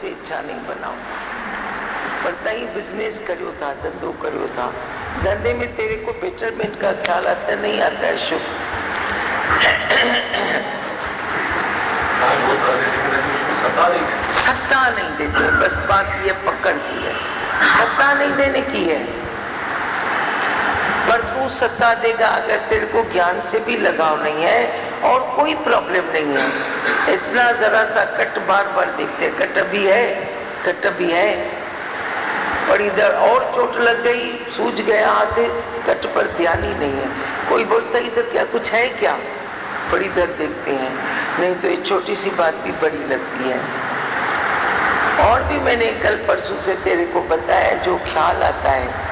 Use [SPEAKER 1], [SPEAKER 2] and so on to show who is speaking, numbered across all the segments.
[SPEAKER 1] से इच्छा नहीं बनाओ। पर तई बिजनेस करो था, धंधो करो था, धंधे में तेरे को बेटरमेंट का ख्याल आता नहीं आता है शुभ? सत्ता नहीं देते, बस बात ये पकड़ की है, सत्ता नहीं देने की है। पर तू सत्ता देगा अगर तेरे को ज्ञान से भी लगाव नहीं है और कोई प्रॉब्लम नहीं है। इतना जरा सा कट बार बार देखते, कट अभी है, कट अभी है, और इधर और चोट लग गई, सूज गया हाथ, कट पर ध्यान ही नहीं है। कोई बोलता इधर क्या कुछ है क्या, पर इधर देखते हैं, नहीं तो ये छोटी सी बात भी बड़ी लगती है। और भी मैंने कल परसों से तेरे को बताया, जो ख्याल आता है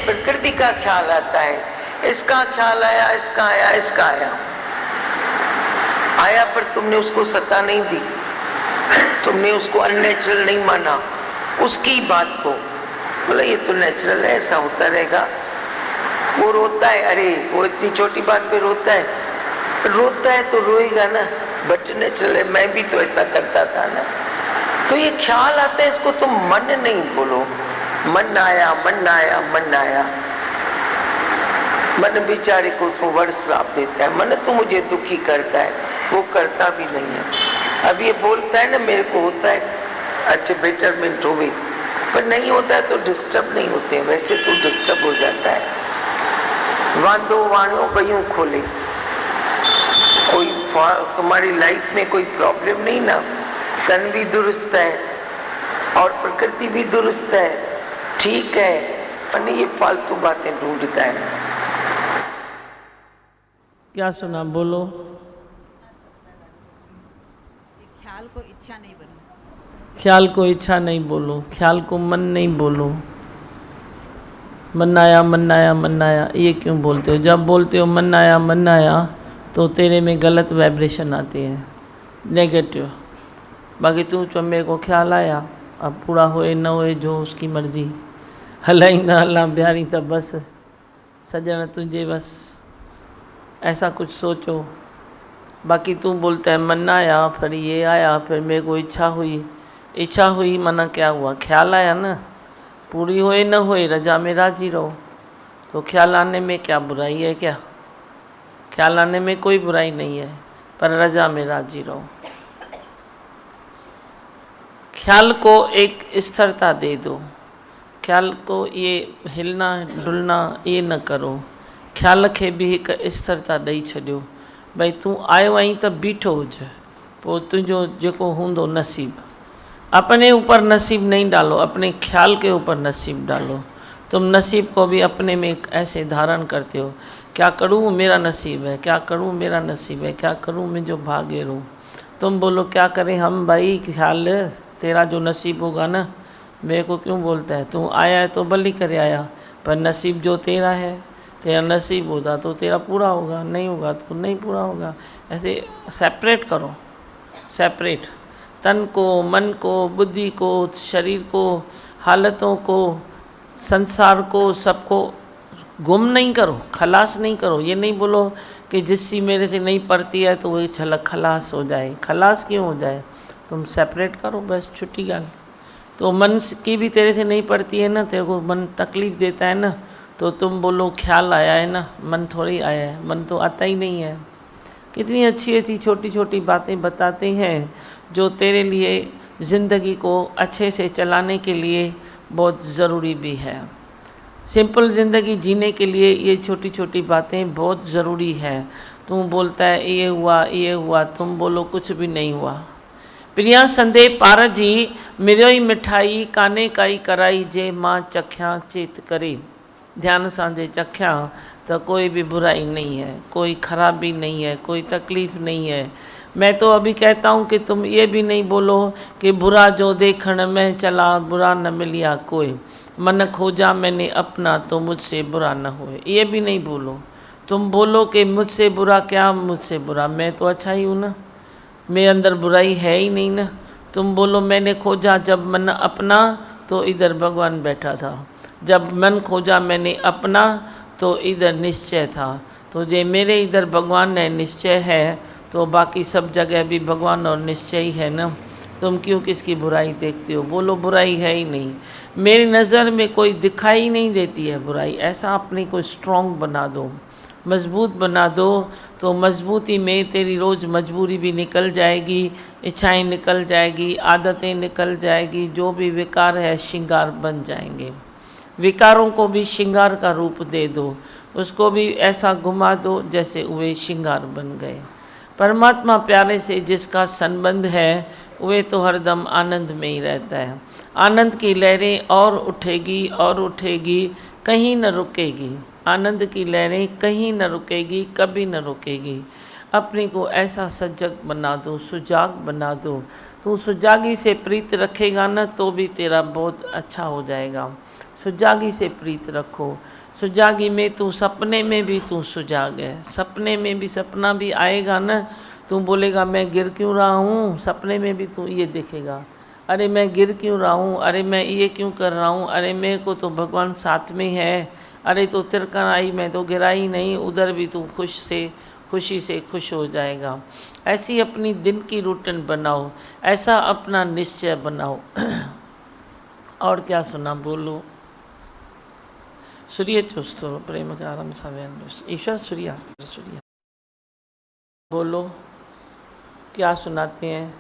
[SPEAKER 1] प्रकृति का ख्याल आता है, इसका ख्याल आया, इसका आया, इसका आया, आया, पर तुमने उसको सत्ता नहीं दी, तुमने उसको अननेचुरल नहीं माना, उसकी बात को बोला ये तो नेचुरल है, ऐसा होता रहेगा। वो रोता है, अरे वो इतनी छोटी बात पे रोता है तो रोएगा ना, बट नेचुरल है, मैं भी तो ऐसा करता था ना। तो ये ख्याल आता है, इसको तुम मन नहीं बोलो, मन आया, मन आया, मन आया। मन बेचारे को तो वर्ड श्राप देता है, मन तो मुझे दुखी करता है, वो करता भी नहीं है। अब ये बोलता है ना मेरे को होता है, अच्छा बेटरमेंट हो गई, पर नहीं होता है तो डिस्टर्ब नहीं होते, वैसे तो डिस्टर्ब हो जाता है। वादो वाणो बयूं खोले, कोई तुम्हारी लाइफ में कोई प्रॉब्लम नहीं ना, तन भी दुरुस्त है और प्रकृति भी दुरुस्त है, ठीक है, पर ये फालतू बातें ढूंढता है।
[SPEAKER 2] क्या सुना, बोलो।
[SPEAKER 3] ख्याल को इच्छा नहीं बनो,
[SPEAKER 2] ख्याल को इच्छा नहीं बोलो, ख्याल को मन नहीं बोलो। मन आया, मन आया, मन आया, ये क्यों बोलते हो? जब बोलते हो मन आया, मन आया, तो तेरे में गलत वाइब्रेशन आती है, नेगेटिव। बाकी तू जो मेरे को ख्याल आया, अब पूरा होए न होए जो उसकी मर्जी, हलाई ना हला प्यारी, तब बस सजन तुझे बस ऐसा कुछ सोचो। बाकी तू बोलता है मन आया, फिर ये आया, फिर मेरे को इच्छा हुई, इच्छा हुई मना क्या हुआ, ख्याल आया ना, पूरी होए न होए रजा में राजी रहो। तो ख्याल आने में क्या बुराई है? क्या ख्याल आने में कोई बुराई नहीं है, पर रजा में राजी रहो। ख्याल को एक स्थिरता दे दो, ख्याल को ये हिलना डुलना ये न करो, ख्याल के भी एक स्थिरता ॾेई छॾियो। भई तूं आयो आहीं त बीठो हुज, पोइ तुंहिंजो जेको हूंदो नसीब। अपने ऊपर नसीब नहीं डालो, अपने ख्याल के ऊपर नसीब डालो। तुम नसीब को भी अपने में ऐसे धारण करते हो, क्या करूँ मेरा नसीब है, क्या करूँ मेरा नसीब है, क्या करूँ मुझे भागे रहूँ। तुम बोलो क्या करें हम, भाई ख्याल तेरा जो नसीब होगा ना, मेरे को क्यों बोलता है? तू आया है तो भली करे आया, पर नसीब जो तेरा है, तेरा नसीब होगा तो तेरा पूरा होगा, नहीं होगा तो नहीं पूरा होगा। ऐसे सेपरेट करो, सेपरेट तन को, मन को, बुद्धि को, शरीर को, हालतों को, संसार को, सबको गुम नहीं करो, खलास नहीं करो। ये नहीं बोलो कि जिससी मेरे से नहीं पड़ती है तो वही छलक खलास हो जाए। खलास क्यों हो जाए? तुम सेपरेट करो, बस छुट्टी गाल। तो मन की भी तेरे से नहीं पड़ती है ना, तेरे को मन तकलीफ़ देता है ना, तो तुम बोलो ख्याल आया है ना, मन थोड़ी आया है, मन तो आता ही नहीं है। कितनी अच्छी अच्छी छोटी छोटी बातें बताते हैं जो तेरे लिए ज़िंदगी को अच्छे से चलाने के लिए बहुत ज़रूरी भी है। सिंपल ज़िंदगी जीने के लिए ये छोटी छोटी बातें बहुत ज़रूरी है। तू बोलता है ये हुआ ये हुआ, तुम बोलो कुछ भी नहीं हुआ। प्रिया संदे पार जी मिरियोई मिठाई काने काई कराई, जे माँ चख्या चेत करे। ध्यान सां जे चख्या तो कोई भी बुराई नहीं है, कोई खराबी नहीं है, कोई तकलीफ़ नहीं है। मैं तो अभी कहता हूँ कि तुम ये भी नहीं बोलो कि बुरा जो देखण में चला बुरा न मिलिया कोई, मन खोजा मैंने अपना तो मुझसे बुरा न होए। ये भी नहीं बोलो। तुम बोलो कि मुझसे बुरा क्या, मुझसे बुरा, मैं तो अच्छा ही हूँ ना, मेरे अंदर बुराई है ही नहीं ना। तुम बोलो मैंने खोजा जब मन अपना तो इधर भगवान बैठा था, जब मन खोजा मैंने अपना तो इधर निश्चय था। तो जे मेरे इधर भगवान है, निश्चय है, तो बाकी सब जगह भी भगवान और निश्चय ही है ना। तुम क्यों किसकी बुराई देखते हो? बोलो बुराई है ही नहीं, मेरी नज़र में कोई दिखाई नहीं देती है बुराई। ऐसा अपने को स्ट्रॉन्ग बना दो, मजबूत बना दो, तो मजबूती में तेरी रोज़ मजबूरी भी निकल जाएगी, इच्छाएं निकल जाएगी, आदतें निकल जाएगी, जो भी विकार है श्रृंगार बन जाएंगे। विकारों को भी श्रृंगार का रूप दे दो, उसको भी ऐसा घुमा दो जैसे वे श्रृंगार बन गए। परमात्मा प्यारे से जिसका संबंध है वे तो हरदम आनंद में ही रहता है। आनंद की लहरें और उठेगी और उठेगी, कहीं न रुकेगी। आनंद की लहरें कहीं न रुकेगी, कभी न रुकेगी। अपने को ऐसा सजग बना दो, सुजाग बना दो। तू सुजागी से प्रीत रखेगा ना तो भी तेरा बहुत अच्छा हो जाएगा। सुजागी से प्रीत रखो। सुजागी में तू सपने में भी तू सुजाग है। सपने में भी सपना भी आएगा ना, तू बोलेगा मैं गिर क्यों रहा हूँ, सपने में भी तू ये देखेगा, अरे मैं गिर क्यों रहा हूँ, अरे मैं ये क्यों कर रहा हूँ, अरे मेरे को तो भगवान साथ में है, अरे तो तिरकन आई मैं तो गिरा ही नहीं, उधर भी तू खुशी से खुश हो जाएगा। ऐसी अपनी दिन की रूटीन बनाओ, ऐसा अपना निश्चय बनाओ। और क्या सुना बोलो। सूर्य चुस्तो प्रेम कारम सव्यन ईश्वर सूर्य बोलो क्या सुनाते हैं।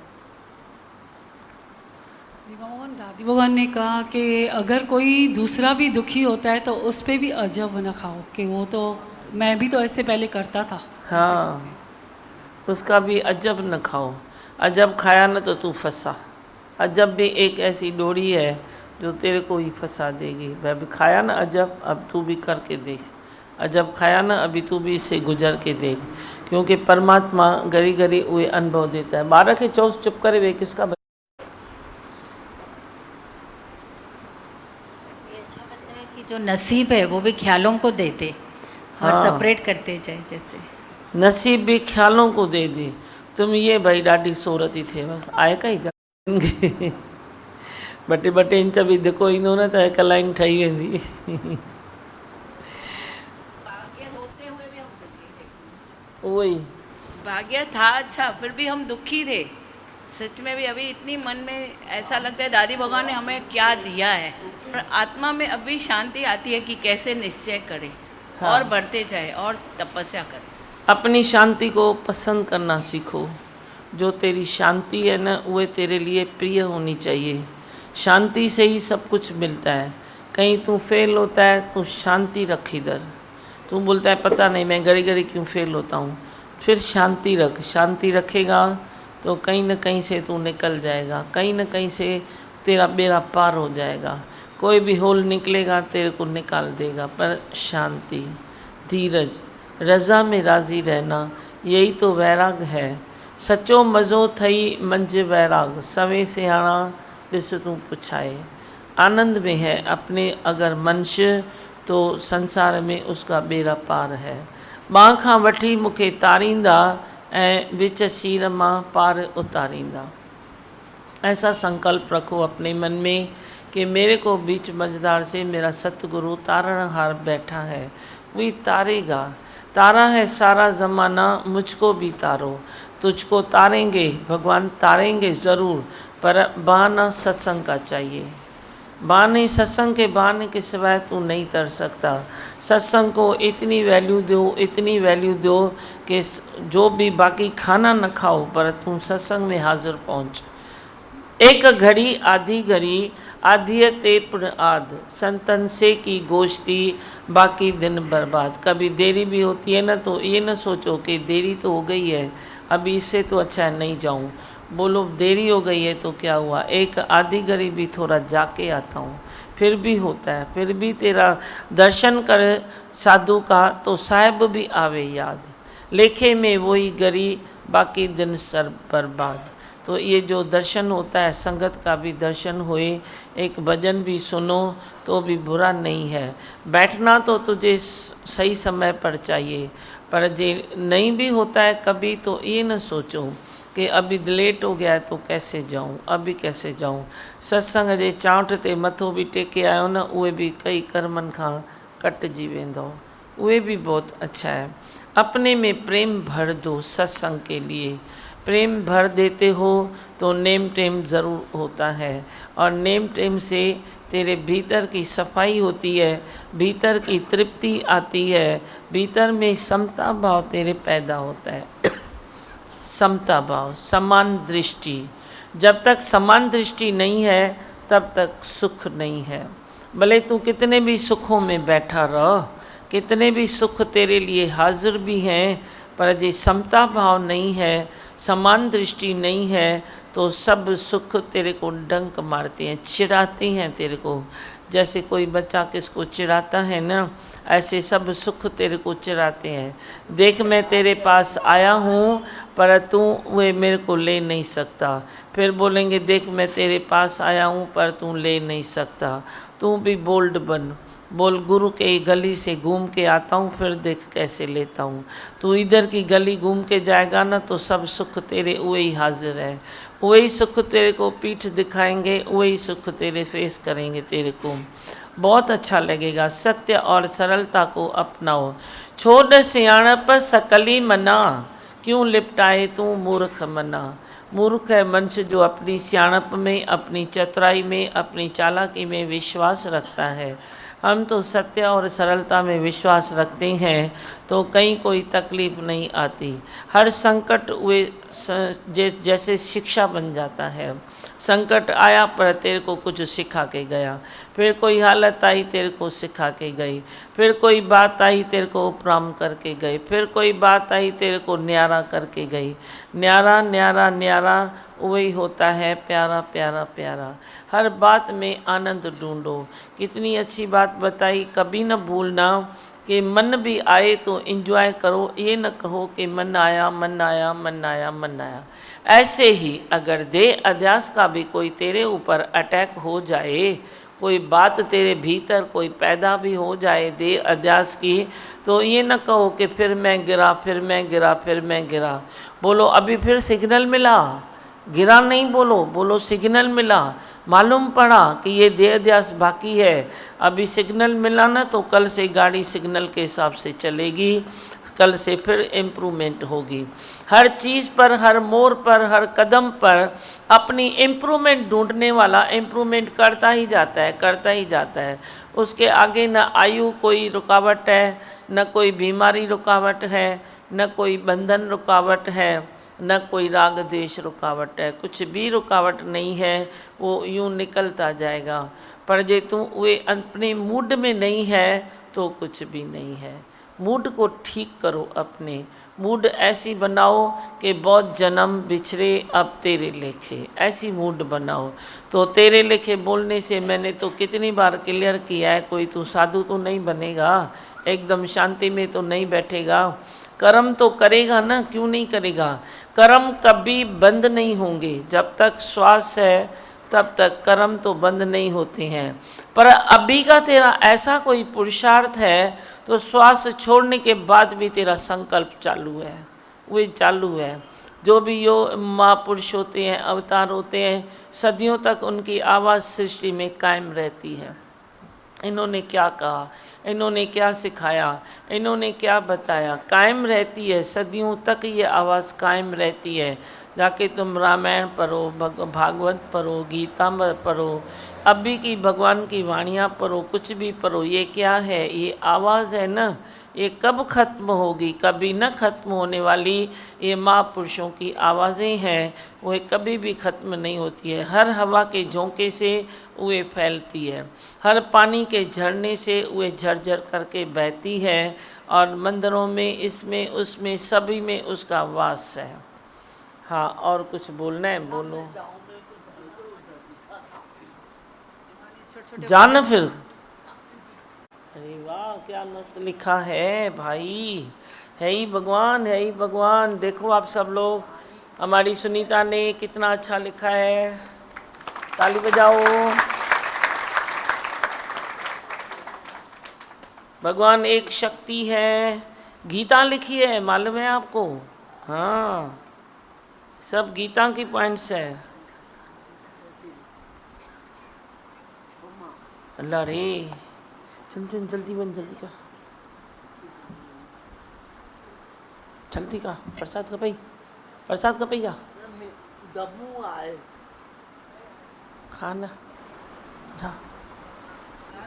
[SPEAKER 4] दादी भगवान ने कहा कि अगर कोई दूसरा भी दुखी होता है तो उस पर भी अजब न खाओ, कि वो तो मैं भी तो इससे पहले करता था।
[SPEAKER 2] हाँ, उसका भी अजब न खाओ। अजब खाया ना तो तू फंसा। अजब भी एक ऐसी डोरी है जो तेरे को ही फंसा देगी। वह भी खाया ना अजब, अब तू भी करके देख। अजब खाया ना, अभी तू भी इससे गुजर के देख, क्योंकि परमात्मा गरी गरी हुए अनुभव देता है। 12 के 24 चुप करे वे किसका
[SPEAKER 3] कि जो नसीब है वो भी ख्यालों को देते और
[SPEAKER 2] हाँ।
[SPEAKER 3] सेपरेट करते जाए। जैसे
[SPEAKER 2] नसीब भी ख्यालों को दे दे। तुम ये भाई ॾाढी सोरती थिएव आहे काई जा बटे इंच भी धिको ईंदो न त हिकु लाइन ठही वेंदी। वही
[SPEAKER 5] भाग्य था अच्छा, फिर भी हम दुखी थे सच में भी। अभी इतनी मन में ऐसा लगता है दादी भगवान ने हमें क्या दिया है, और आत्मा में अभी शांति आती है कि कैसे निश्चय करें। हाँ। और बढ़ते जाए और तपस्या करें।
[SPEAKER 2] अपनी शांति को पसंद करना सीखो। जो तेरी शांति है ना, वो तेरे लिए प्रिय होनी चाहिए। शांति से ही सब कुछ मिलता है। कहीं तू फेल होता है तो शांति रख इधर। तू बोलता है पता नहीं मैं घड़ी घड़ी क्यों फेल होता हूँ, फिर शांति रख। शांति रखेगा तो कहीं न कहीं से तू निकल जाएगा, कहीं न कहीं से तेरा बेड़ा पार हो जाएगा। कोई भी होल निकलेगा तेरे को निकाल देगा। पर शांति, धीरज, रज़ा में राज़ी रहना, यही तो वैराग है। सचो मज़ो थई मंझ वैराग, सवे सियाणा ॾिस तूं पुछाए। आनंद में है अपने अगर मनुष्य तो संसार में उसका बेड़ा पार है। मां खां वठी मूंखे तारींदा ऐं विच सीर मां पार उतारींदा। ऐसा संकल्प रखो अपने मन में कि मेरे को बीच मझधार से मेरा सतगुरु तारणहार बैठा है, वही तारेगा। तारा है सारा ज़माना, मुझको भी तारो। तुझको तारेंगे भगवान, तारेंगे ज़रूर, पर बहाना सत्संग का चाहिए। बहाने सत्संग के बहाने के सिवाय तू नहीं तर सकता। सत्संग को इतनी वैल्यू दो, इतनी वैल्यू दो कि जो भी बाकी खाना न खाओ पर तू सत्संग में हाजिर पहुँच। एक घड़ी आधी घड़ी आधिय ते पुन आध, संतन से की गोश्ती बाकी दिन बर्बाद। कभी देरी भी होती है ना तो ये न सोचो कि देरी तो हो गई है, अभी इससे तो अच्छा है नहीं जाऊं। बोलो देरी हो गई है तो क्या हुआ, एक आधी घड़ी भी थोड़ा जाके आता हूँ, फिर भी होता है। फिर भी तेरा दर्शन कर साधु का तो साहिब भी आवे याद। लेखे में वही घड़ी बाकी दिन सर बर्बाद। तो ये जो दर्शन होता है, संगत का भी दर्शन हुए, एक भजन भी सुनो तो भी बुरा नहीं है। बैठना तो तुझे सही समय पर चाहिए, पर जे नहीं भी होता है कभी तो ये न सोचो कि अभी लेट हो गया है तो कैसे जाऊं, अभी कैसे जाऊं। सत्संग जे चांट ते मथो भी टेके आयो न, उहे भी कई कर्मन खां कटिजी वेंदो, उहे भी बहुत अच्छा है। अपने में प्रेम भर दो सत्संग के लिए। प्रेम भर देते हो तो नेम टेम ज़रूर होता है, और नेम टेम से तेरे भीतर की सफाई होती है, भीतर की तृप्ति आती है, भीतर में समता भाव तेरे पैदा होता है। समता भाव, समान दृष्टि। जब तक समान दृष्टि नहीं है तब तक सुख नहीं है। भले तू कितने भी सुखों में बैठा रह, कितने भी सुख तेरे लिए हाजिर भी हैं, पर यदि समता भाव नहीं है, समान दृष्टि नहीं है, तो सब सुख तेरे को डंक मारते हैं, चिढ़ाते हैं तेरे को। जैसे कोई बच्चा किसको चिढ़ाता है ना, ऐसे सब सुख तेरे को चिढ़ाते हैं। देख मैं तेरे पास आया हूँ पर तू वे मेरे को ले नहीं सकता। फिर बोलेंगे देख मैं तेरे पास आया हूँ पर तू ले नहीं सकता। तू भी बोल्ड बन, बोल गुरु के गली से घूम के आता हूँ, फिर देख कैसे लेता हूँ। तू इधर की गली घूम के जाएगा ना तो सब सुख तेरे वही हाजिर है, वही सुख तेरे को पीठ दिखाएंगे, वही सुख तेरे फेस करेंगे तेरे को। बहुत अच्छा लगेगा। सत्य और सरलता को अपनाओ। छोड़ सियाणप सकली मना, क्यों लिपटाए तू मूर्ख मना। मूर्ख है मनुष्य जो अपनी सियाणप में, अपनी चतुराई में, अपनी चालाकी में विश्वास रखता है। हम तो सत्य और सरलता में विश्वास रखते हैं तो कहीं कोई तकलीफ नहीं आती। हर संकट वे जैसे शिक्षा बन जाता है। संकट आया पर तेरे को कुछ सिखा के गया, फिर कोई हालत आई तेरे को सिखा के गई, फिर कोई बात आई तेरे को उपराम करके गई, फिर कोई बात आई तेरे को न्यारा करके गई। न्यारा न्यारा न्यारा वही होता है प्यारा प्यारा प्यारा। हर बात में आनंद ढूंढो। कितनी अच्छी बात बताई, कभी न भूलना कि मन भी आए तो एंजॉय करो, ये न कहो कि मन आया मन आया मन आया मन आया। ऐसे ही अगर देह अध्यास का भी कोई तेरे ऊपर अटैक हो जाए, कोई बात तेरे भीतर कोई पैदा भी हो जाए देह अध्यास की, तो ये न कहो कि फिर मैं गिरा फिर मैं गिरा फिर मैं गिरा। बोलो अभी फिर सिग्नल मिला, गिरा नहीं बोलो, बोलो सिग्नल मिला। मालूम पड़ा कि ये देह अध्यास बाकी है, अभी सिग्नल मिला ना तो कल से गाड़ी सिग्नल के हिसाब से चलेगी, कल से फिर इम्प्रूवमेंट होगी। हर चीज़ पर, हर मोड़ पर, हर कदम पर अपनी इम्प्रूवमेंट ढूंढने वाला इम्प्रूवमेंट करता ही जाता है, करता ही जाता है। उसके आगे न आयु कोई रुकावट है, न कोई बीमारी रुकावट है, न कोई बंधन रुकावट है, न कोई राग द्वेष रुकावट है, कुछ भी रुकावट नहीं है। वो यूँ निकलता जाएगा। पर जे तू वे अपने मूड में नहीं है तो कुछ भी नहीं है। मूड को ठीक करो, अपने मूड ऐसी बनाओ कि बहुत जन्म बिछड़े अब तेरे लेखे, ऐसी मूड बनाओ। तो तेरे लेखे बोलने से मैंने तो कितनी बार क्लियर किया है, कोई तू साधु तो नहीं बनेगा, एकदम शांति में तो नहीं बैठेगा। कर्म तो करेगा ना, क्यों नहीं करेगा। कर्म कभी बंद नहीं होंगे, जब तक श्वास है तब तक कर्म तो बंद नहीं होते हैं। पर अभी का तेरा ऐसा कोई पुरुषार्थ है तो श्वास छोड़ने के बाद भी तेरा संकल्प चालू है, वही चालू है। जो भी यो महापुरुष होते हैं, अवतार होते हैं, सदियों तक उनकी आवाज़ सृष्टि में कायम रहती है। इन्होंने क्या कहा, इन्होंने क्या सिखाया, इन्होंने क्या बताया, कायम रहती है। सदियों तक ये आवाज़ कायम रहती है। जाके तुम रामायण पढ़ो, भागवत पढ़ो, गीता पढ़ो, अभी की भगवान की वाणियाँ पढ़ो, कुछ भी पढ़ो। ये क्या है, ये आवाज़ है ना, ये कब खत्म होगी, कभी न खत्म होने वाली ये महापुरुषों की आवाज़ें हैं, वो कभी भी खत्म नहीं होती है। हर हवा के झोंके से वे फैलती है, हर पानी के झरने से वे झरझर करके बहती है, और मंदिरों में, इसमें उसमें सभी में उसका वास है। हाँ, और कुछ बोलना है बोलो। जान फिर, अरे वाह क्या मस्त लिखा है भाई, है ही भगवान, है ही भगवान। देखो आप सब लोग, हमारी सुनीता ने कितना अच्छा लिखा है, ताली बजाओ। भगवान एक शक्ति है, गीता लिखी है, मालूम है आपको। हाँ, सब गीता की पॉइंट्स है। अल्लाह रे, चुन चुन जल्दी बन, जल्दी कर, जल्दी का प्रसाद का भाई। प्रसाद खपेगा खाना जा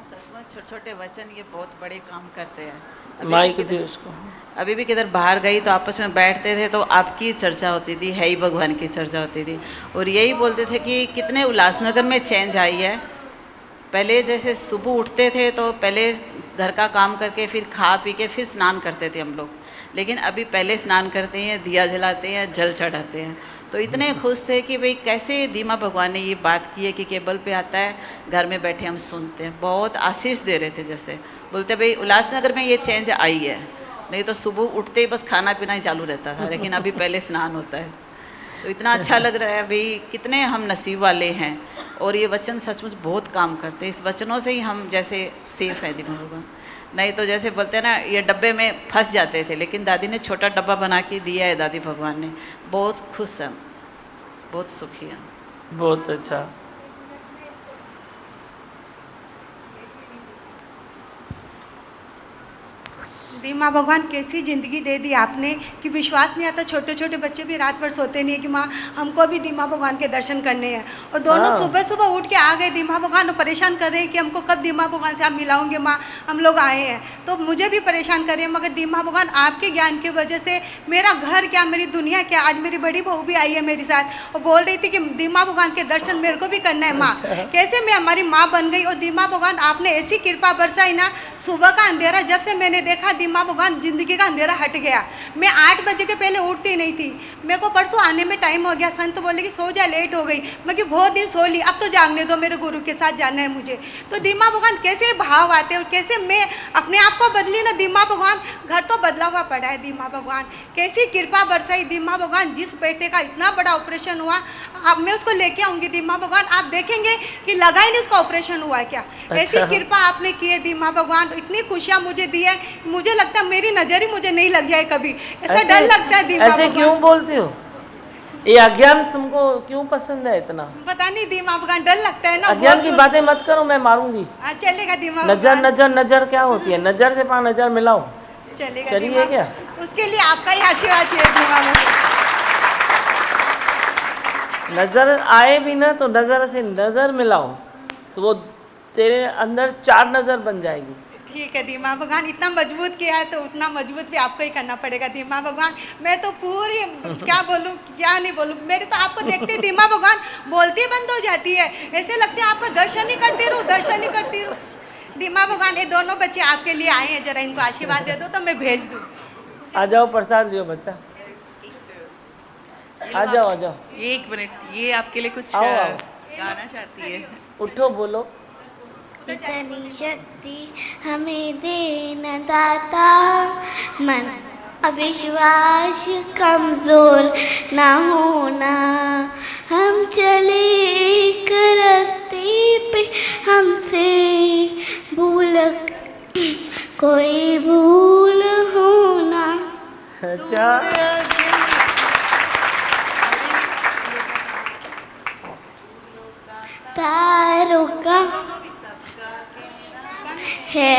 [SPEAKER 3] सचमुच छोटे छोटे वचन ये बहुत बड़े काम करते हैं।
[SPEAKER 2] माइक दे उसको।
[SPEAKER 3] अभी भी किधर बाहर गई तो आपस में बैठते थे तो आपकी चर्चा होती थी, है ही भगवान की चर्चा होती थी, और यही बोलते थे कि कितने उल्लासनगर में चेंज आई है। पहले जैसे सुबह उठते थे तो पहले घर का काम करके फिर खा पी के फिर स्नान करते थे हम लोग, लेकिन अभी पहले स्नान करते हैं, दिया जलाते हैं, जल चढ़ाते हैं। तो इतने खुश थे कि भाई कैसे दीमा भगवान ने ये बात की है कि केबल पे आता है, घर में बैठे हम सुनते हैं। बहुत आशीष दे रहे थे, जैसे बोलते भाई उल्लासनगर में ये चेंज आई है, नहीं तो सुबह उठते ही बस खाना पीना ही चालू रहता था, लेकिन अभी पहले स्नान होता है। तो इतना अच्छा लग रहा है भाई, कितने हम नसीब वाले हैं। और ये वचन सचमुच बहुत काम करते हैं, इस वचनों से ही हम जैसे सेफ हैं दीमा भगवान। नहीं तो जैसे बोलते हैं ना, ये डब्बे में फंस जाते थे, लेकिन दादी ने छोटा डब्बा बना के दिया है दादी भगवान ने। बहुत खुश हैं, बहुत सुखी हैं।
[SPEAKER 2] बहुत अच्छा।
[SPEAKER 6] दी माँ भगवान कैसी ज़िंदगी दे दी आपने कि विश्वास नहीं आता। छोटे छोटे बच्चे भी रात भर सोते नहीं है कि माँ हमको भी दी माँ भगवान के दर्शन करने हैं, और दोनों सुबह सुबह उठ के आ गए। दी माँ भगवान परेशान कर रहे हैं कि हमको कब दी माँ भगवान से आप मिलाओगे माँ, हम लोग आए हैं। तो मुझे भी परेशान कर रहे हैं, मगर दी माँ भगवान आपके ज्ञान की वजह से मेरा घर क्या, मेरी दुनिया क्या। आज मेरी बड़ी बहू भी आई है मेरे साथ और बोल रही थी कि दी माँ भगवान के दर्शन मेरे को भी करना है माँ। कैसे मैं हमारी माँ बन गई। और दी माँ भगवान आपने ऐसी कृपा बरसाई ना, सुबह का अंधेरा जब से मैंने देखा दी माँ भगवान जिंदगी का अंधेरा हट गया। मैं 8 बजे के पहले उठती नहीं थी, मेरे को परसों आने में टाइम हो गया। संत बोले कि सो जा, लेट हो गई। मैं कि बहुत दिन सो ली, अब तो जागने दो, मेरे गुरु के साथ जाना है मुझे। तो दीमा भगवान कैसे भाव आते हैं और कैसे मैं अपने आप को बदली ना। दीमा भगवान घर तो बदला हुआ पड़ा है। दीमा भगवान कैसी कृपा बरसाई। दीमा भगवान जिस बेटे का इतना बड़ा ऑपरेशन हुआ, अब मैं उसको लेके आऊंगी। दीमा भगवान आप देखेंगे कि लगा ही नहीं उसका ऑपरेशन हुआ क्या। ऐसी कृपा आपने की है दीमा भगवान, इतनी खुशियाँ मुझे दी है। मुझे लगता है मेरी नजर ही मुझे नहीं लग जाए कभी, ऐसा डर लगता है दीमा
[SPEAKER 2] ऐसे क्यों बोलती हो? ये अज्ञान तुमको क्यों पसंद है इतना?
[SPEAKER 6] पता नहीं दीमा भगवान, डर लगता है ना।
[SPEAKER 2] अज्ञान की बातें मत करो, मैं मारूंगी।
[SPEAKER 6] चलेगा दीमा
[SPEAKER 2] नजर नजर नजर क्या होती है? नजर से 5 नजर मिलाओ।
[SPEAKER 6] चलेगा
[SPEAKER 2] चलिए क्या?
[SPEAKER 6] उसके लिए आपका ही आशीर्वाद चाहिए दीमा भगवान।
[SPEAKER 2] नजर आए भी ना तो नजर से नजर मिलाओ तो वो तेरे अंदर 4 नजर बन जाएगी।
[SPEAKER 6] ठीक है दीमा भगवान, इतना मजबूत किया है तो उतना मजबूत भी आपको ही करना पड़ेगा दीमा भगवान। मैं तो पूरी क्या बोलूँ क्या नहीं बोलूँ, मेरे तो आपको देखते ही दीमा भगवान बोलती बंद हो जाती है। ऐसे लगते हैं आपका दर्शन ही करती रहूँ, दर्शन ही करती रहूँ। दीमा भगवान ये दोनों बच्चे आपके लिए आए हैं, जरा इनको आशीर्वाद दे दो तो मैं भेज दूँ।
[SPEAKER 2] आ जाओ, प्रसाद लियो बच्चा, आ जाओ आ जाओ।
[SPEAKER 5] 1 मिनट, ये आपके लिए कुछ
[SPEAKER 2] आओ, आओ।
[SPEAKER 5] गाना चाहती है।
[SPEAKER 2] उठो बोलो।
[SPEAKER 7] इतनी शक्ति हमें देना दाता, मन अविश्वास कमजोर ना होना। हम चले एक रास्ते पे, हमसे भूल कोई भूल होना।
[SPEAKER 2] अच्छा,
[SPEAKER 7] तारों का है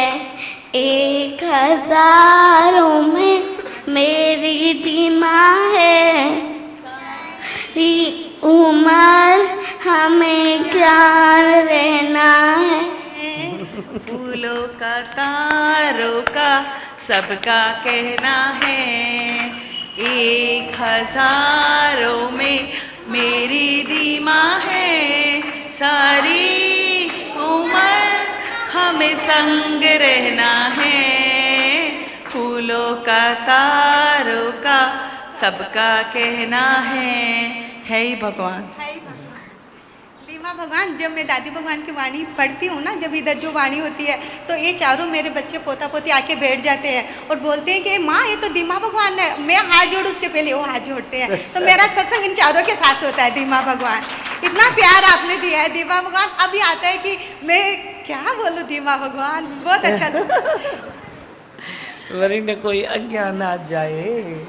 [SPEAKER 7] 1000 में मेरी दीमा है। उम्र हमें ज्ञान रहना है।
[SPEAKER 5] फूलों का तारों का सबका कहना है, 1000 में मेरी दीमा है। सारी उम्र हमें संग रहना है। फूलों का तारों का सबका कहना है ही भगवान।
[SPEAKER 6] दीमा भगवान, जब मैं दादी भगवान की वाणी पढ़ती हूँ ना, जब इधर जो वाणी होती है तो ये चारों मेरे बच्चे पोता पोती आके बैठ जाते हैं और बोलते हैं कि माँ ये तो दीमा भगवान है। मैं हाथ जोड़ूँ उसके पहले वो हाथ जोड़ते हैं। तो मेरा सत्संग इन चारों के साथ होता है। दीमा भगवान इतना प्यार आपने दिया है। दीमा भगवान अभी आता है कि मैं क्या बोलूँ। दीमा भगवान बहुत अच्छा लगता।
[SPEAKER 2] वरी ने कोई अज्ञान आ जाए।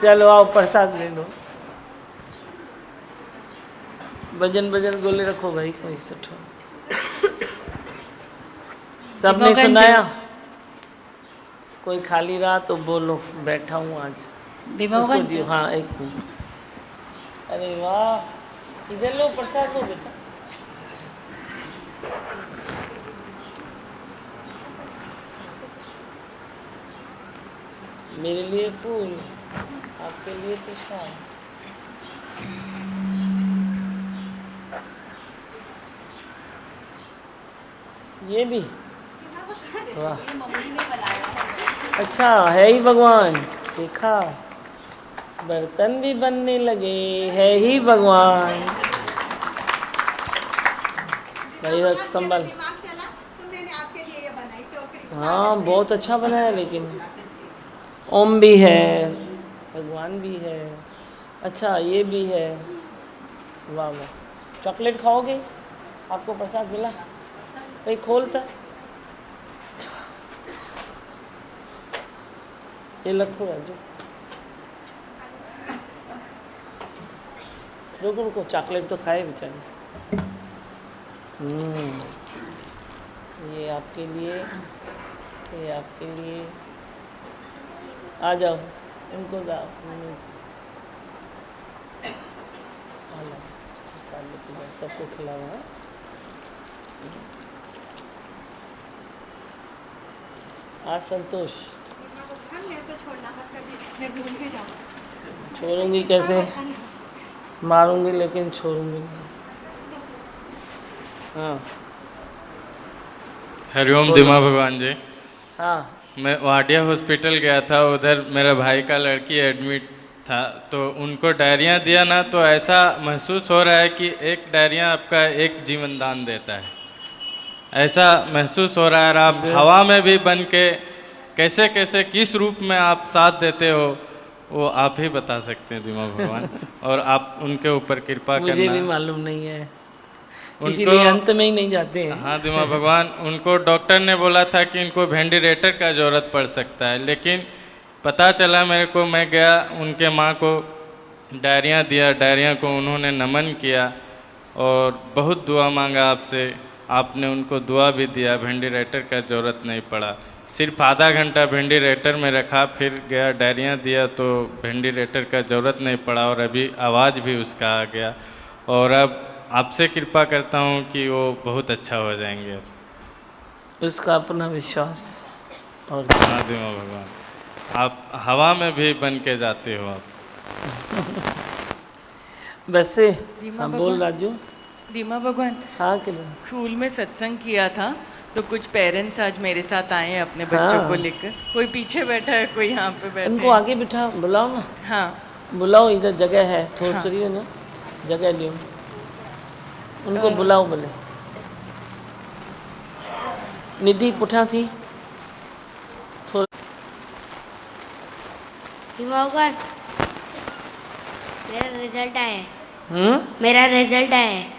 [SPEAKER 2] चलो आओ, प्रसाद ले लो। भजन भजन गोले रखो भाई, कोई सुठो। सबने सुनाया? कोई खाली रहा तो बोलो, बैठा हूँ आज।
[SPEAKER 4] दीमा
[SPEAKER 2] उसको
[SPEAKER 4] भगवान
[SPEAKER 2] दियो, हाँ एक मिनट। अरे वाह, इधर लो प्रसाद लो बेटा। मेरे लिए फूल, आपके लिए प्रसाद। ये भी वाह, अच्छा है ही भगवान। देखा, बर्तन भी बनने लगे, है ही भगवान। भाई रख संभल।
[SPEAKER 6] दिमाग चला तो मैंने आपके लिए ये बनाई टोकरी।
[SPEAKER 2] हाँ बहुत अच्छा बना है, लेकिन ओम भी है, भगवान भी है, अच्छा ये भी है। वाह वाह, चॉकलेट खाओगे? आपको प्रसाद मिला भाई, खोलता ये रखो राजू। रुको रुको, चॉकलेट तो खाए बेचारे। ये आपके लिए, ये आपके लिए। आ जाओ, इनको जाओ। सबको खिलाओ। हाँ? आज संतोष
[SPEAKER 6] मेरे को छोड़ना मत कभी, मैं भूल के जाऊँ।
[SPEAKER 2] छोड़ूंगी कैसे, मारूंगी लेकिन छोड़ूंगी नहीं। हाँ
[SPEAKER 8] हरिओम दिमा भगवान जी।
[SPEAKER 2] हाँ
[SPEAKER 8] मैं वाडिया हॉस्पिटल गया था, उधर मेरे भाई का लड़की एडमिट था, तो उनको डायरिया दिया ना, तो ऐसा महसूस हो रहा है कि एक डायरिया आपका एक जीवन दान देता है, ऐसा महसूस हो रहा है। आप हवा में भी बन के कैसे कैसे किस रूप में आप साथ देते हो, वो आप ही बता सकते हैं दिमा भगवान। और आप उनके ऊपर कृपा करना।
[SPEAKER 2] मुझे भी मालूम नहीं है, इसीलिए अंत में ही नहीं जाते हैं।
[SPEAKER 8] हाँ दिमा भगवान, उनको डॉक्टर ने बोला था कि इनको वेंटिलेटर का ज़रूरत पड़ सकता है, लेकिन पता चला मेरे को, मैं गया उनके माँ को डायरिया दिया, डायरिया को उन्होंने नमन किया और बहुत दुआ मांगा आपसे, आपने उनको दुआ भी दिया, वेंटिलेटर का ज़रूरत नहीं पड़ा। सिर्फ आधा घंटा वेंटिलेटर में रखा, फिर गया डायरिया दिया तो वेंटिलेटर का ज़रूरत नहीं पड़ा और अभी आवाज़ भी उसका आ गया। और अब आपसे कृपा करता हूँ कि वो बहुत अच्छा हो जाएंगे।
[SPEAKER 2] उसका अपना विश्वास। और
[SPEAKER 8] हाँ दिमा भगवान, आप हवा में भी बन के जाते हो आप।
[SPEAKER 2] वैसे
[SPEAKER 9] दीमा
[SPEAKER 2] हाँ, बोल
[SPEAKER 9] भगवान।
[SPEAKER 2] राजू।
[SPEAKER 9] दीमा भगवान,
[SPEAKER 2] हाँ किधर?
[SPEAKER 9] स्कूल में सत्संग किया था, तो कुछ पेरेंट्स आज मेरे साथ आए हैं अपने बच्चों
[SPEAKER 2] हाँ।
[SPEAKER 9] को लेकर। कोई पीछे बैठा है, कोई यहाँ पे बैठे
[SPEAKER 2] उनको
[SPEAKER 9] हैं।
[SPEAKER 2] आगे बिठा, बुलाओ ना,
[SPEAKER 9] हाँ
[SPEAKER 2] बुलाओ, इधर जगह है थोड़ी
[SPEAKER 9] हाँ।
[SPEAKER 2] करिए ना, जगह लियो, उनको बुलाओ बोले। निधि पुठा थी
[SPEAKER 7] दीमा भगवान, मेरा रिजल्ट आया है। मेरा रिजल्ट आया है।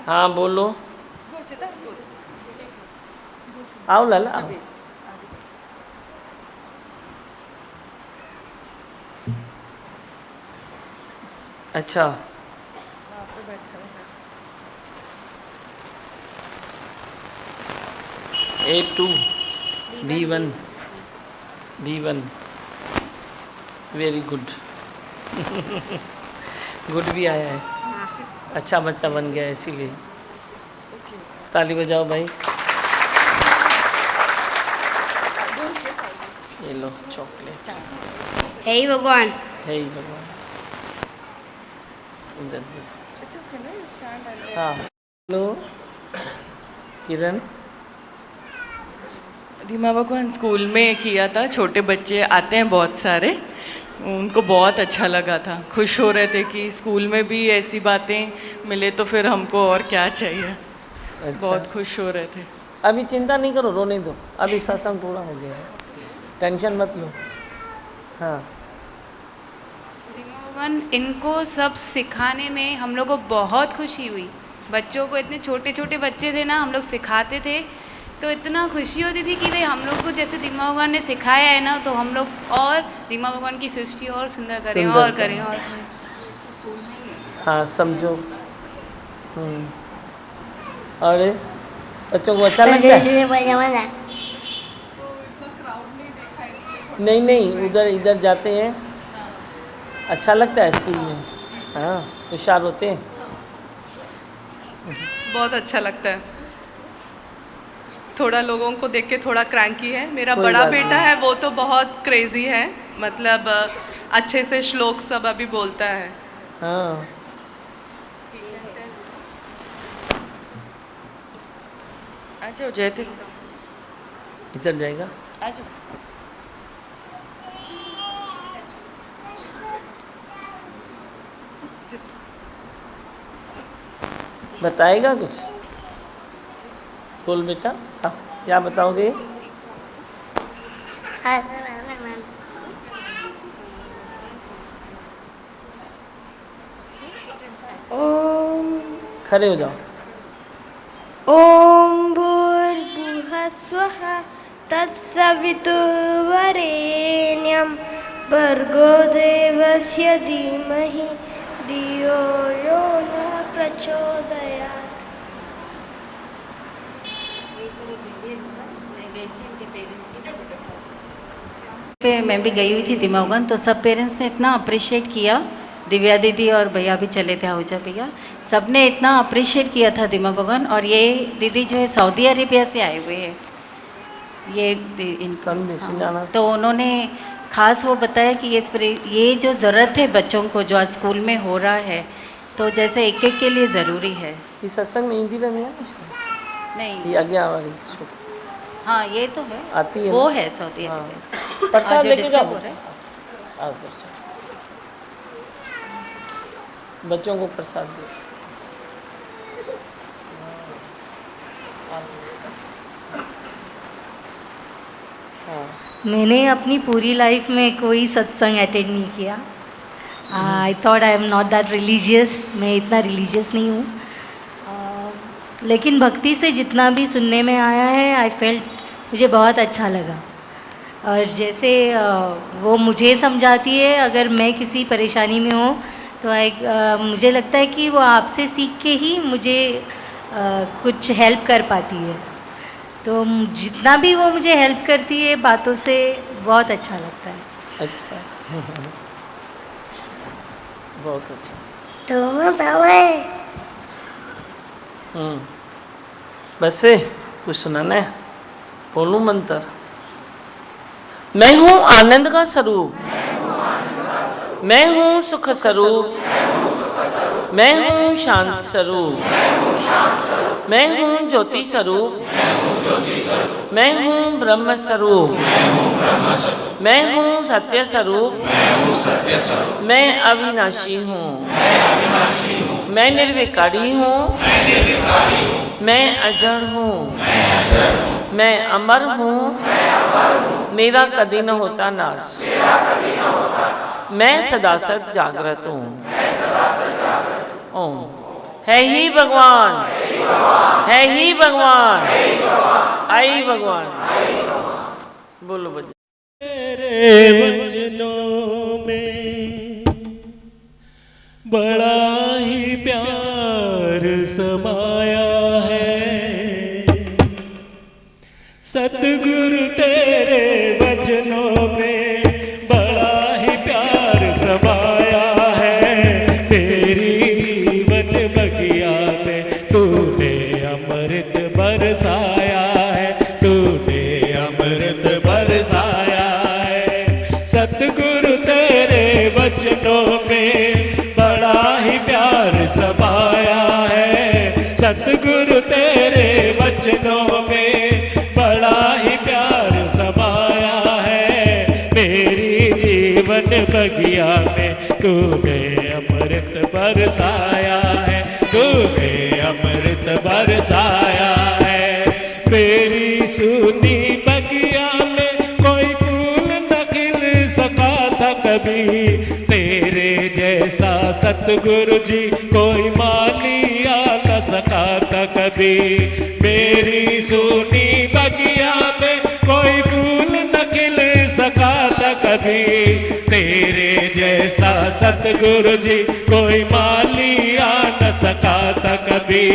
[SPEAKER 2] हाँ बोलो, आओ लाला आओ। अच्छा A2 B1 B1 very good. Good भी आया है, अच्छा बच्चा बन गया है, इसीलिए ताली बजाओ भाई। ये लो चॉकलेट।
[SPEAKER 7] हे भगवान,
[SPEAKER 2] है ही भगवान। इधर से। हाँ हेलो किरण।
[SPEAKER 9] दीमा भगवान, स्कूल में किया था, छोटे बच्चे आते हैं बहुत सारे, उनको बहुत अच्छा लगा था, खुश हो रहे थे कि स्कूल में भी ऐसी बातें मिले तो फिर हमको और क्या चाहिए।
[SPEAKER 2] अच्छा।
[SPEAKER 9] बहुत खुश हो रहे थे।
[SPEAKER 2] अभी चिंता नहीं करो, रोने दो, अभी सत्संग पूरा हो गया है, टेंशन मत लो। हाँ
[SPEAKER 10] भगवान, इनको सब सिखाने में हम लोग को बहुत खुशी हुई। बच्चों को, इतने छोटे छोटे बच्चे थे ना, हम लोग सिखाते थे तो इतना खुशी होती थी कि भाई हम लोग को जैसे दीमा भगवान ने सिखाया है ना, तो हम लोग और दीमा भगवान की सृष्टि और सुंदर करें,
[SPEAKER 2] सुंदर
[SPEAKER 10] और
[SPEAKER 2] करें।
[SPEAKER 10] करें और करें।
[SPEAKER 2] हाँ समझो। और बच्चों को अच्छा लगता है? नहीं नहीं, उधर इधर जाते हैं अच्छा लगता है स्कूल में? हाँ, होशियार होते हैं?
[SPEAKER 11] बहुत अच्छा लगता है। थोड़ा लोगों को देख के थोड़ा क्रैंकी है। मेरा
[SPEAKER 2] कोई
[SPEAKER 11] बड़ा
[SPEAKER 2] बात
[SPEAKER 11] बेटा
[SPEAKER 2] नहीं।
[SPEAKER 11] है, वो तो बहुत क्रेजी है, मतलब अच्छे से श्लोक सब अभी बोलता है।
[SPEAKER 2] हाँ।
[SPEAKER 9] आ जाओ जयति,
[SPEAKER 2] इधर जाएगा।
[SPEAKER 9] आ जाओ।
[SPEAKER 2] बताएगा कुछ? बोल बेटा, क्या बताओगे?
[SPEAKER 7] ओम
[SPEAKER 2] खड़े हो जाओ।
[SPEAKER 7] ओम भूर्भुवः स्वः तत्सवितुर्वरेण्यं भर्गो देवस्य धीमहि धियो यो नः प्रचोदयात्।
[SPEAKER 3] पे मैं भी गई हुई थी दिमागन, तो सब पेरेंट्स ने इतना अप्रिशिएट किया। दिव्या दीदी और भैया भी चले थे, आहूजा भैया, सब ने इतना अप्रिशिएट किया था दिमा भगवान। और ये दीदी जो है सऊदी अरेबिया से आए हुए हैं, ये तो उन्होंने खास वो बताया कि ये जो ज़रूरत है बच्चों को जो आज स्कूल में हो रहा है, तो जैसे एक एक के लिए ज़रूरी है।
[SPEAKER 2] ये सत्संग में हिंदी नहीं है?
[SPEAKER 3] नहीं,
[SPEAKER 2] ये आगे वाली
[SPEAKER 3] हाँ ये तो है,
[SPEAKER 2] आती है,
[SPEAKER 3] वो है सऊदी अरेबिया से।
[SPEAKER 2] प्रसाद लेके जाओ,
[SPEAKER 3] हो रहा है।
[SPEAKER 2] बच्चों को प्रसाद दो।
[SPEAKER 12] मैंने अपनी पूरी लाइफ में कोई सत्संग अटेंड नहीं किया। I thought I am not that religious, मैं इतना रिलीजियस नहीं हूँ, लेकिन भक्ति से जितना भी सुनने में आया है आई फेल्ट, मुझे बहुत अच्छा लगा। और जैसे वो मुझे समझाती है, अगर मैं किसी परेशानी में हूँ तो मुझे लगता है कि वो आपसे सीख के ही मुझे कुछ हेल्प कर पाती है। तो जितना भी वो मुझे हेल्प करती है बातों से, बहुत अच्छा लगता है।
[SPEAKER 2] अच्छा बहुत अच्छा। बस से कुछ सुनाना है? बोलूं मंत्र? मैं हूँ आनंद का स्वरूप, मैं हूँ सुख स्वरूप, मैं हूँ शांत स्वरूप, मैं हूँ ज्योति स्वरूप, मैं हूँ ब्रह्म स्वरूप, मैं हूँ सत्य स्वरूप, मैं अविनाशी हूँ, मैं निर्विकारी हूँ, मैं अजर हूँ, मैं अमर हूँ, मेरा कभी न होता नाश, मैं सदा सत जागृत हूँ। ओम है ही भगवान, है ही भगवान, आई भगवान। बोलो बच्चे।
[SPEAKER 13] तेरे वचनों में बड़ा ही प्यार समाया है, सतगुरु तेरे वचनों में बड़ा ही प्यार समाया है। तेरी जीवन बगिया पे तूने अमृत बरसाया है, तूने अमृत बरसाया है। सतगुरु तेरे वचनों में बड़ा ही प्यार समाया है, सतगुरु तेरे वचनों में बड़ा ही प्यार समाया है। मेरी जीवन बगिया में तूने अमृत बरसाया है, तूने अमृत बरसाया है। मेरी सुनी बगिया में कोई फूल न खिल सका था कभी, तेरे जैसा सतगुरु जी कोई माली आ न सका था कभी। मेरी सुनी बगिया में कोई फूल न खिल सका था कभी, तेरे जैसा सतगुरु जी कोई माली आ न सका था कभी।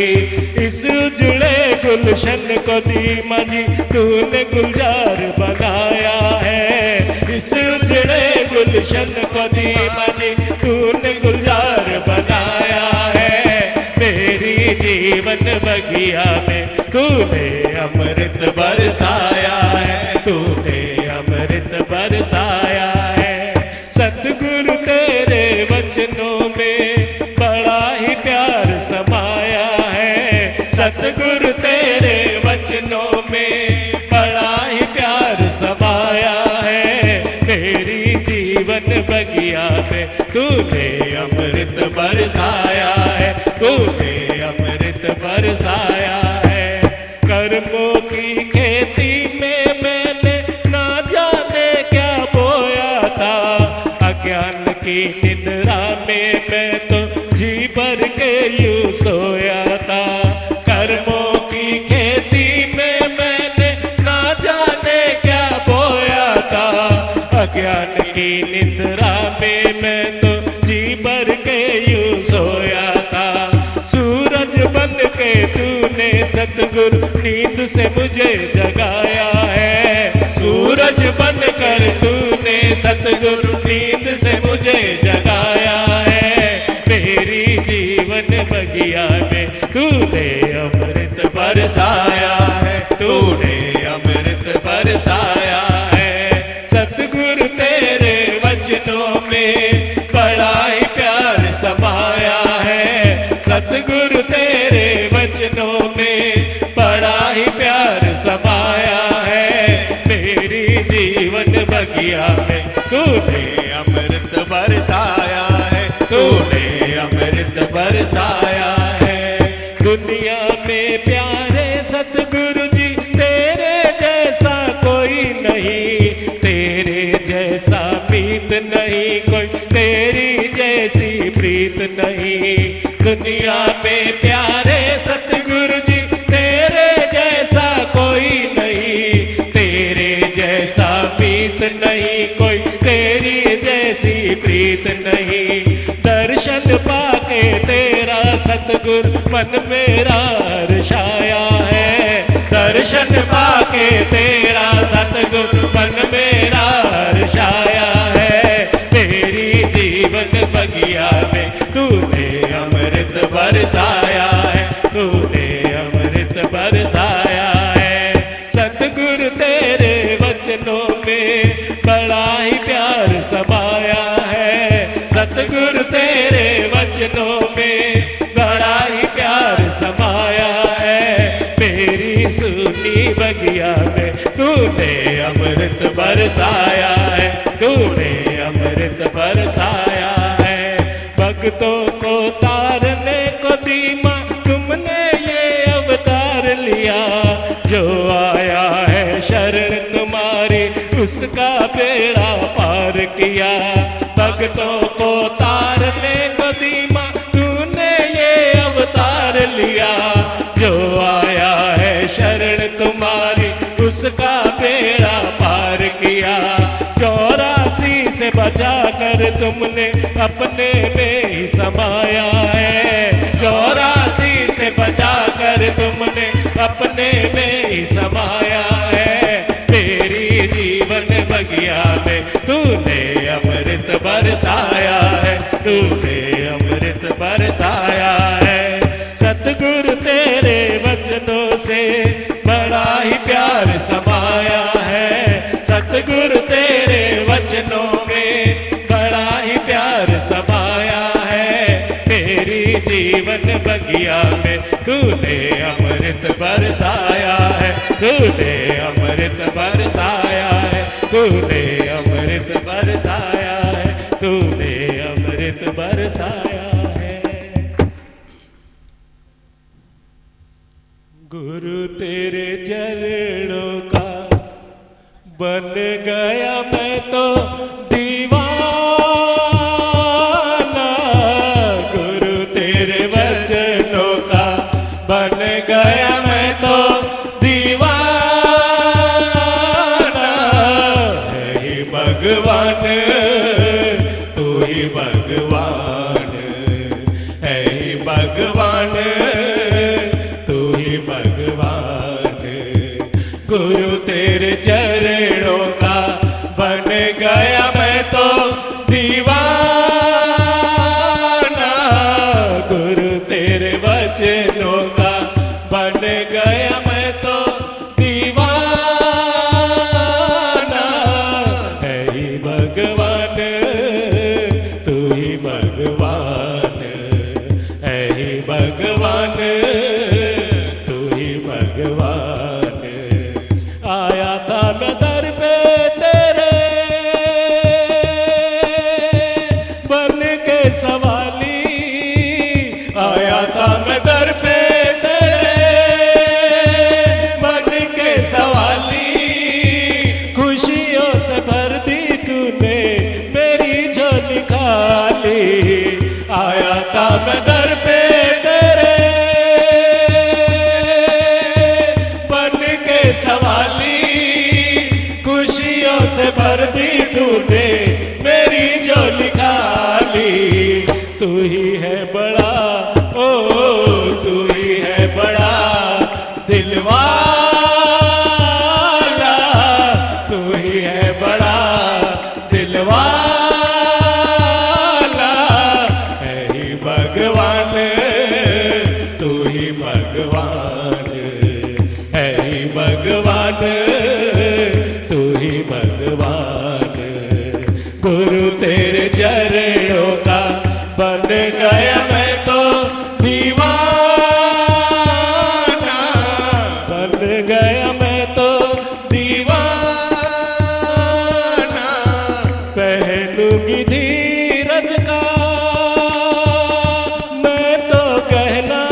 [SPEAKER 13] इस उजड़े गुलशन को दीमा जी तूने गुलजार बनाया है, इस उजड़े गुलशन को दीवानी तूने गुलजार बनाया है। मेरी जीवन बगिया में तूने अमृत बरसाया है, तूने अमृत बरसाया है। सतगुरु तेरे वचनों में बड़ा ही प्यार समाया है। सतगुरु तेरे वचनों में बड़ा ही प्यार समाया है। मेरी जीवन बगिया में तूने अमृत बरसाया है, तूने अमृत बरसाया है। कर्मों की खेती में मैंने ना जाने क्या बोया था, अज्ञान की निद्रा में मैं तो जी भर के यूं सोया था। कर्मों की खेती में मैंने ना जाने क्या बोया था, अज्ञान की निद्रा में मैं तो जी भर के यूं सोया था। सूरज बन के तूने सतगुरु नींद से मुझे जगाया है। सूरज बन कर तूने सतगुरु नींद से मुझे जगाया है। मेरी जीवन बगिया में तूने अमृत बरसाया है, तूने अमृत बरसाया है। सतगुरु तेरे वचनों में बड़ा ही प्यार समाया है। सतगुरु तेरे वचनों में बड़ा ही प्यार समाया है। मेरी जीवन बगिया में तूने अमृत बरसाया है, तूने अमृत बरसाया है। दुनिया में प्यारे सतगुरु जी तेरे जैसा कोई नहीं, तेरे जैसा मीत नहीं कोई, तेरी जैसी प्रीत नहीं। दुनिया में प्यारे सतगुरु जी तेरे जैसा कोई नहीं, तेरे जैसा मीत नहीं कोई, तेरी जैसी प्रीत नहीं। दर्शन पाके तेरा सतगुरु मन मेरा हर्षाया है। दर्शन पाके तेरा सतगुरु मन मेरा हर्षाया है। मेरी जीवन बगिया में तूने अमृत बरसाया है, तूने अमृत बरसाया है। सतगुरु तेरे वचनों में बड़ा ही प्यार समाया है। सतगुरु तेरे वचनों में बड़ा ही प्यार समाया है। मेरी सुनी बगिया में तूने अमृत बरसाया है, तूने अमृत बरसाया है। भक्तों को तारने को दीमा तुमने ये अवतार लिया, जो आया है शरण तुम्हारी उसका बेड़ा पार किया। भक्तों को तारने को दीमा तूने ये अवतार लिया, जो आया है शरण तुम्हारी उसका बेड़ा पार किया। 84 से बचा कर तुमने अपने में ही समाया है। 84 से बचा कर तुमने अपने में ही समाया है। मेरी जीवन बगिया में तूने अमृत बरसाया है, तूने अमृत बरसाया है। सतगुरु तेरे वचनों से बड़ा ही प्यार समाया है। सतगुरु तेरे वचनों में बड़ा ही प्यार समाया है। मेरी जीवन बगिया में तूने अमृत बरसाया है, तूने अमृत बरसाया है, तूने अमृत बरसाया है, तूने अमृत बरसाया है। गुरु तेरे चरणों का बन गया मैं तो दीवाना। गुरु तेरे वचनों का बन गया मैं तो दीवाना। है ही भगवान तू ही भगवान, है ही भगवान तू ही भगवान। गुरु तेरे चरणों का बन गया था मैं दर पे तेरे मन के सवाली,
[SPEAKER 14] खुशियों से भर दी तूने मेरी झोली खाली।
[SPEAKER 13] आया था मैं दर पे तेरे बन के सवाली, खुशियों से भर दी तूने मेरी झोली खाली।
[SPEAKER 14] तू ही है बड़ा,
[SPEAKER 13] ओ तू ही है बड़ा दिलवाला, तू ही है बड़ा दिलवाला, है ही भगवान, तू ही भगवान, है ही भगवान, तू ही भगवान। गुरु तेरे चरणों का बन गया मैं तो दीवाना,
[SPEAKER 14] बन गया मैं तो
[SPEAKER 13] दीवाना।
[SPEAKER 14] पहलूंगी धीरज का मैं तो कहना,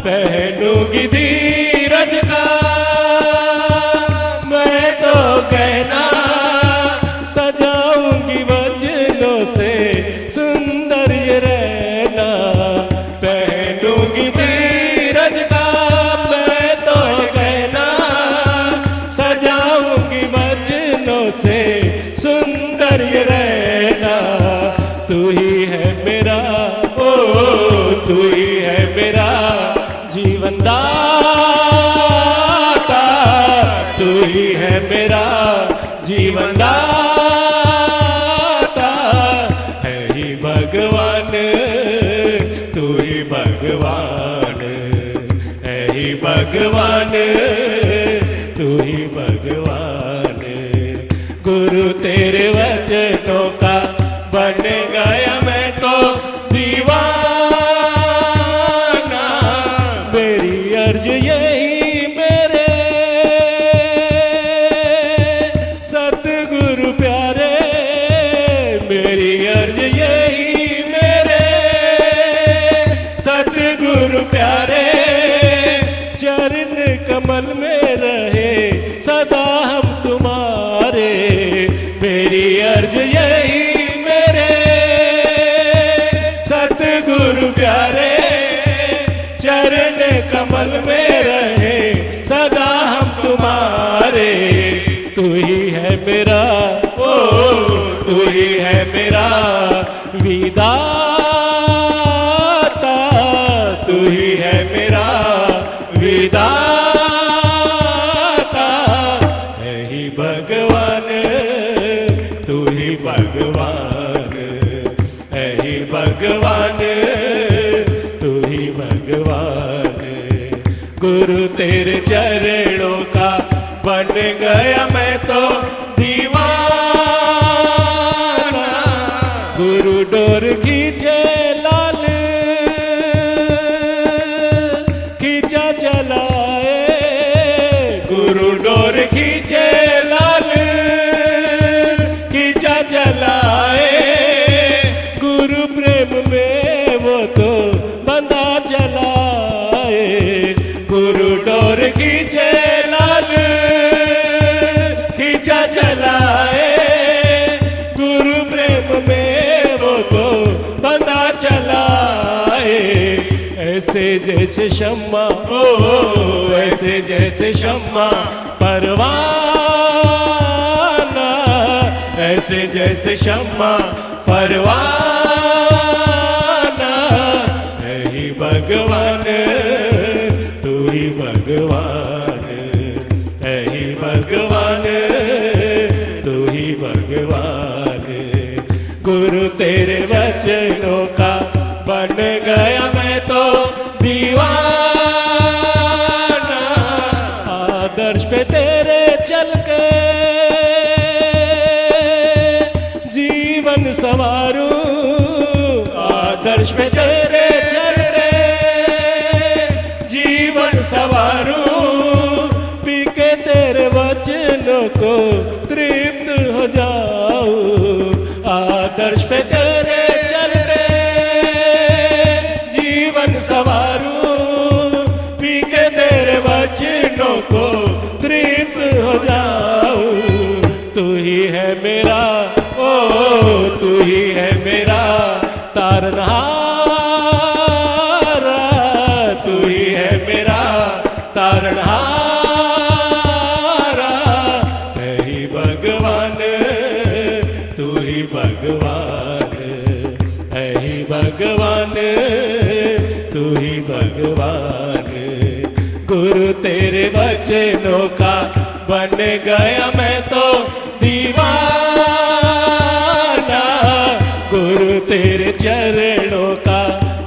[SPEAKER 13] पहनूंगी धीरज का मैं तो कहना,
[SPEAKER 14] सजाऊंगी वचनों से सुंदर ये रहना।
[SPEAKER 13] पहनूंगी धीरज का मैं तो कहना,
[SPEAKER 14] सजाऊंगी वचनों से सुंदर ये रहना। तू ही है मेरा,
[SPEAKER 13] ओ तू ही है मेरा
[SPEAKER 14] जीवन दाता,
[SPEAKER 13] तू ही है मेरा जीवन दाता, है ही भगवान, तू ही भगवान, है ही भगवान, तू ही भगवान। गुरु तेरे वचनों का बन गया मैं तो दीवाना,
[SPEAKER 14] मेरी अर्ज यही मेरे सतगुरु प्यारे,
[SPEAKER 13] मेरी अर्ज यही मेरे सतगुरु प्यारे,
[SPEAKER 14] चरण कमल में रहे सदा हम तुम्हारे।
[SPEAKER 13] मेरी अर्ज यही मेरे सतगुरु प्यारे, चरण कमल में रहे सदा हम तुम्हारे।
[SPEAKER 14] तू ही है मेरा,
[SPEAKER 13] ओ तू ही है मेरा
[SPEAKER 14] विदाता,
[SPEAKER 13] तू ही है मेरा विदाता, है ही भगवान, तू ही भगवान, है ही भगवान, तू ही भगवान। गुरु तेरे चरणों का बन गया मैं तो दीवाना,
[SPEAKER 14] गुरु डोर खींचे लाल खींचा चलाए,
[SPEAKER 13] गुरु डोर खींचे लाल खींचा चलाए,
[SPEAKER 14] गुरु प्रेम में वो तो बंधा चलाए।
[SPEAKER 13] गुरु डोर खींचे लाल खींचा चलाए, गुरु प्रेम में वो तो बंधा चलाए।
[SPEAKER 14] ऐसे जैसे शम्मा,
[SPEAKER 13] ओ ऐसे जैसे शम्मा
[SPEAKER 14] परवाना,
[SPEAKER 13] ऐसे जैसे शम्मा परवाना, है ही भगवान, तू ही भगवान, है ही भगवान, तू ही भगवान। गुरु तेरे वचनों का बन गया मैं तो दीवाना,
[SPEAKER 14] आदर्श पे तेरे चल के जीवन संवारूं,
[SPEAKER 13] आदर्श पे तेरे चल के जीवन संवारूं,
[SPEAKER 14] पी के तेरे वचनों को तृप्त हो जाऊं।
[SPEAKER 13] आदर्श पे तेरे चल के जीवन
[SPEAKER 14] संवारूं, पी के तेरे वचनों को तृप्त हो जाऊं। तू ही है मेरा, ओ तू ही है मेरा तारनहारा, तू ही है मेरा तारनहारा। है ही भगवान, तू ही भगवान, है ही भगवान, तू ही भगवान। गुरु तेरे वचनों का बन गया मैं तो दीवाना, गुरु तेरे चरणों का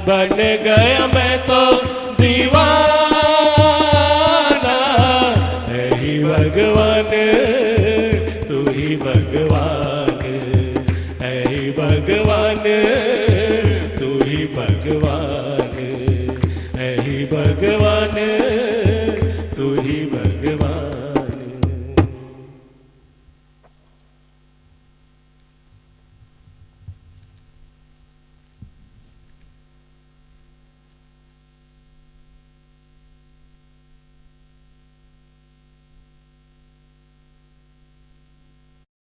[SPEAKER 14] बन गया मैं तो दीवाना।